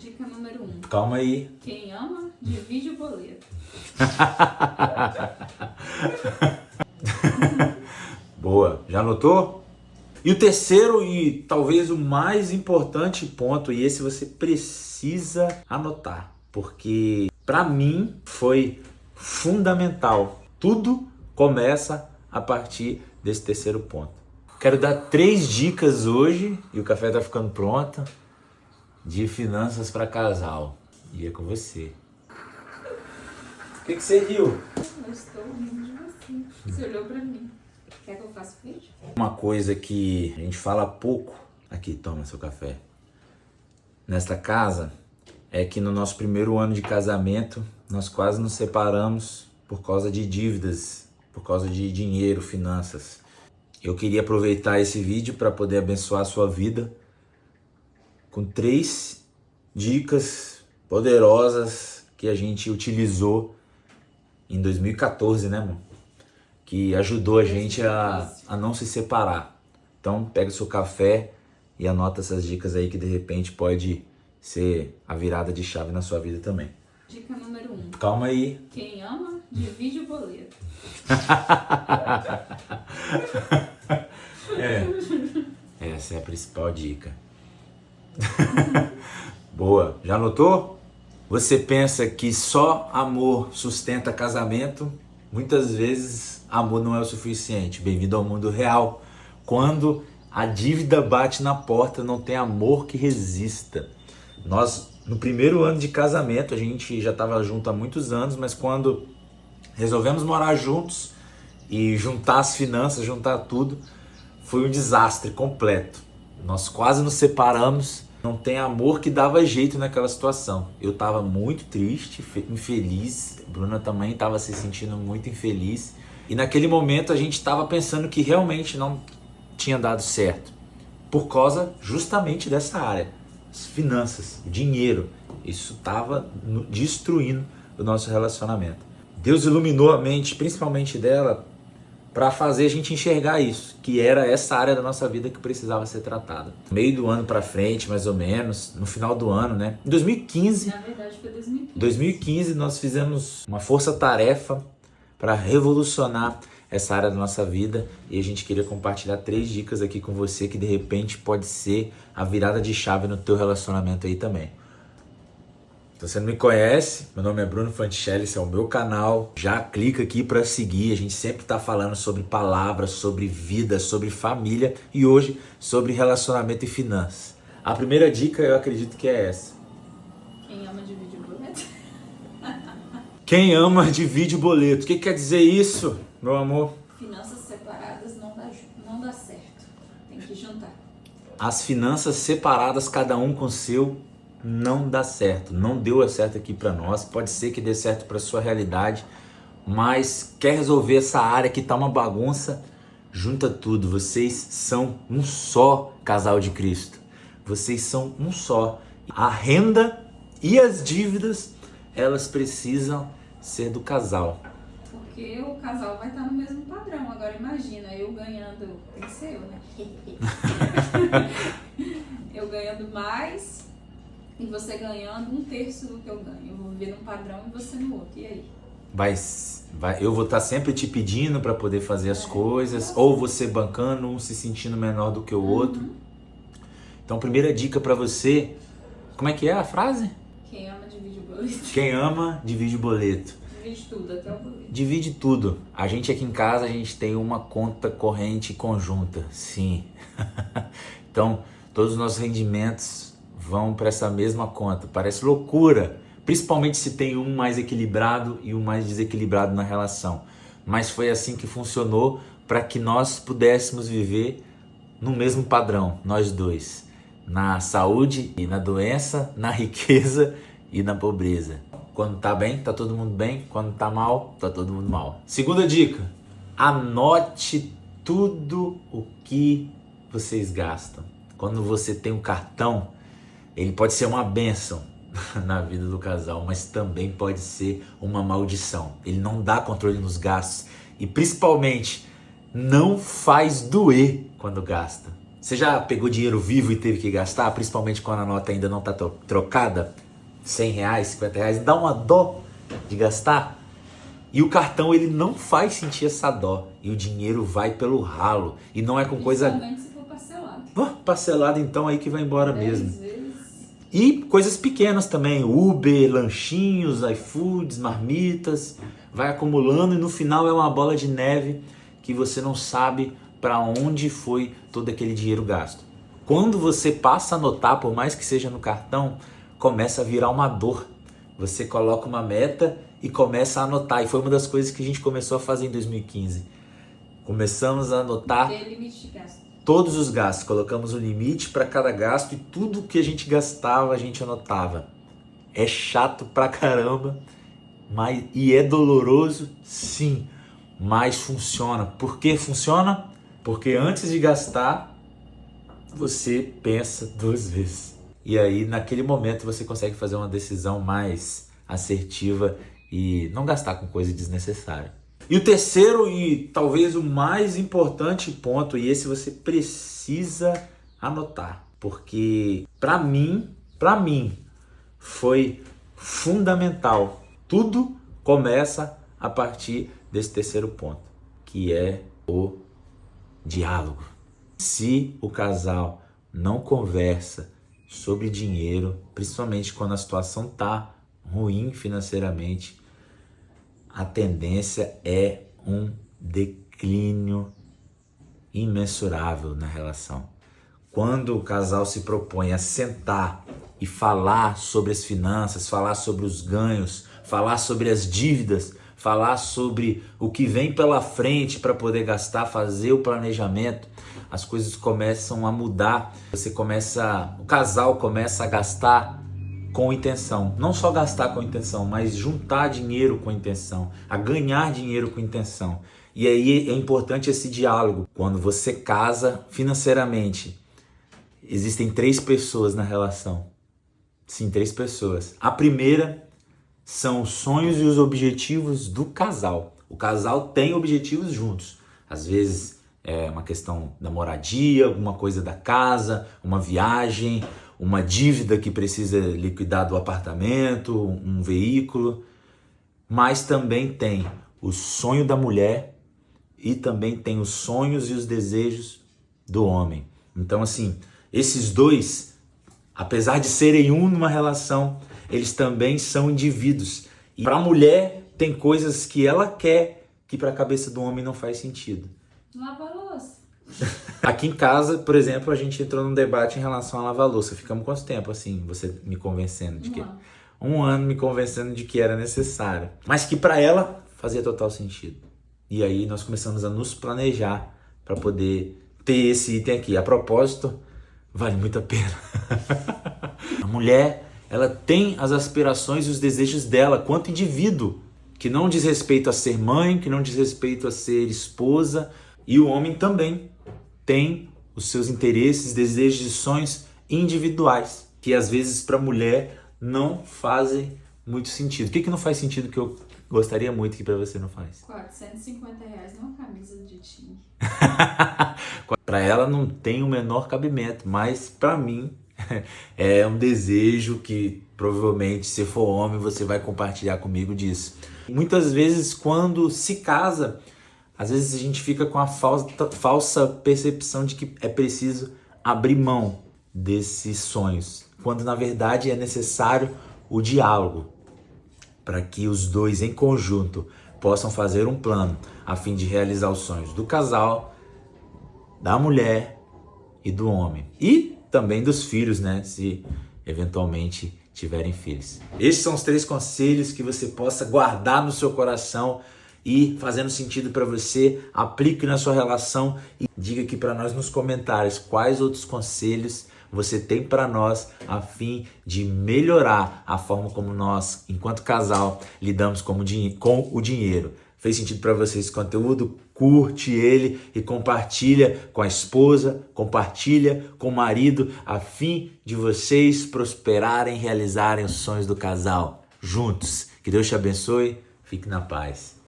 Dica número 1. Calma aí. Quem ama, divide o boleto. Boa. Já anotou? E o terceiro e talvez o mais importante ponto, e esse você precisa anotar, porque para mim foi fundamental. Tudo começa a partir desse terceiro ponto. Quero dar 3 dicas hoje, e o café tá ficando pronto, de finanças para casal. E é com você. O que você riu? Eu estou rindo de você. Você olhou pra mim. Quer que eu faça o vídeo? Uma coisa que a gente fala pouco, aqui, toma seu café, nesta casa, é que no nosso primeiro ano de casamento, nós quase nos separamos por causa de dívidas, por causa de dinheiro, finanças. Eu queria aproveitar esse vídeo para poder abençoar a sua vida com 3 dicas poderosas que a gente utilizou em 2014, né, amor? Que ajudou a gente a não se separar. Então, pega o seu café e anota essas dicas aí que de repente pode ser a virada de chave na sua vida também. Dica número 1. Calma aí. Quem ama, divide o boleto. Essa é a principal dica. Boa. Já anotou? Você pensa que só amor sustenta casamento? Muitas vezes amor não é o suficiente. Bem-vindo ao mundo real. Quando a dívida bate na porta, não tem amor que resista. Nós, no primeiro ano de casamento, a gente já estava junto há muitos anos, mas quando resolvemos morar juntos e juntar as finanças, juntar tudo, foi um desastre completo. Nós quase nos separamos. Não tem amor que dava jeito naquela situação. Eu estava muito triste, infeliz. A Bruna também estava se sentindo muito infeliz. E naquele momento a gente estava pensando que realmente não tinha dado certo. Por causa justamente dessa área. As finanças, o dinheiro. Isso estava destruindo o nosso relacionamento. Deus iluminou a mente, principalmente dela, para fazer a gente enxergar isso, que era essa área da nossa vida que precisava ser tratada. No meio do ano para frente, mais ou menos, no final do ano, né? Em 2015, Na verdade, foi 2015. 2015 nós fizemos uma força-tarefa para revolucionar essa área da nossa vida e a gente queria compartilhar 3 dicas aqui com você que de repente pode ser a virada de chave no teu relacionamento aí também. Se você não me conhece, meu nome é Bruno Fanticelli, esse é o meu canal. Já clica aqui para seguir, a gente sempre está falando sobre palavras, sobre vida, sobre família e hoje sobre relacionamento e finanças. A primeira dica eu acredito que é essa. Quem ama, divide o boleto. Quem ama divide o boleto. O que quer dizer isso, meu amor? Finanças separadas não dá certo. Tem que juntar. As finanças separadas, cada um com o seu, não dá certo, não deu certo aqui para nós, pode ser que dê certo para sua realidade, mas quer resolver essa área que tá uma bagunça, junta tudo, vocês são um só casal de Cristo, vocês são um só, a renda e as dívidas, elas precisam ser do casal. Porque o casal vai estar no mesmo padrão. Agora imagina, eu ganhando, tem que ser eu, né? Eu ganhando mais e você ganhando 1/3 do que eu ganho. Eu vou viver num padrão e você no outro. E aí? Eu vou estar sempre te pedindo para poder fazer as coisas, ou você bancando, um se sentindo menor do que o outro. Então, primeira dica para você, como é que é a frase? Quem ama, divide o boleto. Quem ama, divide o boleto. Divide tudo, até o boleto. Divide tudo. A gente aqui em casa, a gente tem uma conta corrente conjunta, sim. Então, todos os nossos rendimentos vão para essa mesma conta. Parece loucura, principalmente se tem um mais equilibrado e um mais desequilibrado na relação. Mas foi assim que funcionou para que nós pudéssemos viver no mesmo padrão, nós dois. Na saúde e na doença, na riqueza e na pobreza. Quando tá bem, tá todo mundo bem. Quando tá mal, tá todo mundo mal. Segunda dica, anote tudo o que vocês gastam. Quando você tem um cartão, ele pode ser uma bênção na vida do casal, mas também pode ser uma maldição. Ele não dá controle nos gastos e principalmente não faz doer quando gasta. Você já pegou dinheiro vivo e teve que gastar, principalmente quando a nota ainda não está trocada? R$100, R$50, dá uma dó de gastar. E o cartão, ele não faz sentir essa dó. E o dinheiro vai pelo ralo. E não é com coisa... Principalmente se for parcelado. Parcelado então aí que vai embora 10 mesmo. vezes. E coisas pequenas também, Uber, lanchinhos, iFoods, marmitas, vai acumulando e no final é uma bola de neve que você não sabe para onde foi todo aquele dinheiro gasto. Quando você passa a anotar, por mais que seja no cartão, começa a virar uma dor. Você coloca uma meta e começa a anotar. E foi uma das coisas que a gente começou a fazer em 2015. Começamos a anotar Ter limite de gasto. todos os gastos, colocamos um limite para cada gasto e tudo que a gente gastava a gente anotava. É chato pra caramba, e é doloroso, sim, mas funciona. Por que funciona? Porque antes de gastar, você pensa 2 vezes. E aí, naquele momento, você consegue fazer uma decisão mais assertiva e não gastar com coisa desnecessária. E o terceiro e talvez o mais importante ponto, e esse você precisa anotar, porque para mim foi fundamental. Tudo começa a partir desse terceiro ponto, que é o diálogo. Se o casal não conversa sobre dinheiro, principalmente quando a situação tá ruim financeiramente, a tendência é um declínio imensurável na relação. Quando o casal se propõe a sentar e falar sobre as finanças, falar sobre os ganhos, falar sobre as dívidas, falar sobre o que vem pela frente para poder gastar, fazer o planejamento, as coisas começam a mudar. O casal começa a gastar com intenção, não só gastar com intenção, mas juntar dinheiro com intenção, a ganhar dinheiro com intenção. E aí é importante esse diálogo. Quando você casa financeiramente, existem 3 pessoas na relação. Sim, 3 pessoas. A primeira são os sonhos e os objetivos do casal. O casal tem objetivos juntos. Às vezes é uma questão da moradia, alguma coisa da casa, uma viagem, uma dívida que precisa liquidar do apartamento, um veículo. Mas também tem o sonho da mulher e também tem os sonhos e os desejos do homem. Então, assim, esses dois, apesar de serem um numa relação, eles também são indivíduos. E para a mulher, tem coisas que ela quer que para a cabeça do homem não faz sentido. Lava a louça. Aqui em casa, por exemplo, a gente entrou num debate em relação a lavar louça. Ficamos quanto tempo assim, você me convencendo de que... 1 ano me convencendo de que era necessário. Mas que para ela fazia total sentido. E aí nós começamos a nos planejar para poder ter esse item aqui. A propósito, vale muito a pena. A mulher, ela tem as aspirações e os desejos dela quanto indivíduo, que não diz respeito a ser mãe, que não diz respeito a ser esposa. E o homem também tem os seus interesses, desejos e sonhos individuais, que às vezes para a mulher não fazem muito sentido. O que não faz sentido que eu gostaria muito que para você não faz? R$450 numa camisa de time. Para ela não tem o menor cabimento, mas para mim é um desejo que provavelmente, se for homem, você vai compartilhar comigo disso. Muitas vezes quando se casa, às vezes a gente fica com a falsa percepção de que é preciso abrir mão desses sonhos, quando na verdade é necessário o diálogo para que os dois em conjunto possam fazer um plano a fim de realizar os sonhos do casal, da mulher e do homem. E também dos filhos, né? Se eventualmente tiverem filhos. Esses são os 3 conselhos que você possa guardar no seu coração e, fazendo sentido para você, aplique na sua relação e diga aqui para nós nos comentários quais outros conselhos você tem para nós a fim de melhorar a forma como nós, enquanto casal, lidamos com o dinheiro. Fez sentido para você esse conteúdo? Curte ele e compartilha com a esposa, compartilha com o marido, a fim de vocês prosperarem, realizarem os sonhos do casal juntos. Que Deus te abençoe, fique na paz.